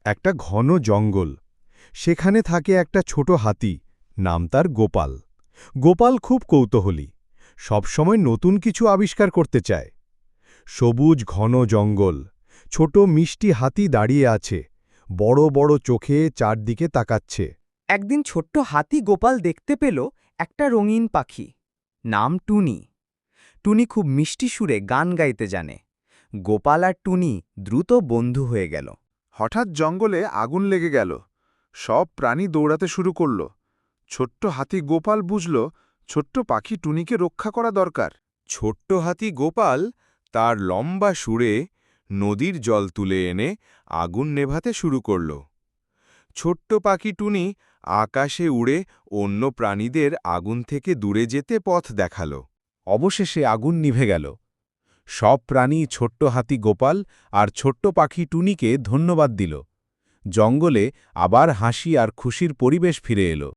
একটা ঘন জঙ্গল। সেখানে থাকে একটা ছোট হাতি, নাম তার গোপাল। গোপাল খুব কৌতূহলী, সবসময় নতুন কিছু আবিষ্কার করতে চায়। সবুজ ঘন জঙ্গল, ছোট মিষ্টি হাতি দাঁড়িয়ে আছে, বড় বড় চোখে চারদিকে তাকাচ্ছে। একদিন ছোট্ট হাতি গোপাল দেখতে পেল একটা রঙিন পাখি, নাম টুনি। টুনি খুব মিষ্টি সুরে গান গাইতে জানে। গোপাল আর টুনি দ্রুত বন্ধু হয়ে গেল। হঠাৎ জঙ্গলে আগুন লেগে গেল। সব প্রাণী দৌড়াতে শুরু করল। ছোট্ট হাতি গোপাল বুঝল ছোট্ট পাখি টুনিকে রক্ষা করা দরকার। ছোট্ট হাতি গোপাল তার লম্বা সুরে নদীর জল তুলে এনে আগুন নেভাতে শুরু করল। ছোট্ট পাখি টুনি আকাশে উড়ে অন্য প্রাণীদের আগুন থেকে দূরে যেতে পথ দেখাল। অবশেষে আগুন নিভে গেল। সব প্রাণী ছোট্ট হাতি গোপাল আর ছোট্ট পাখি টুনিকে ধন্যবাদ দিল। জঙ্গলে আবার হাসি আর খুশির পরিবেশ ফিরে এলো।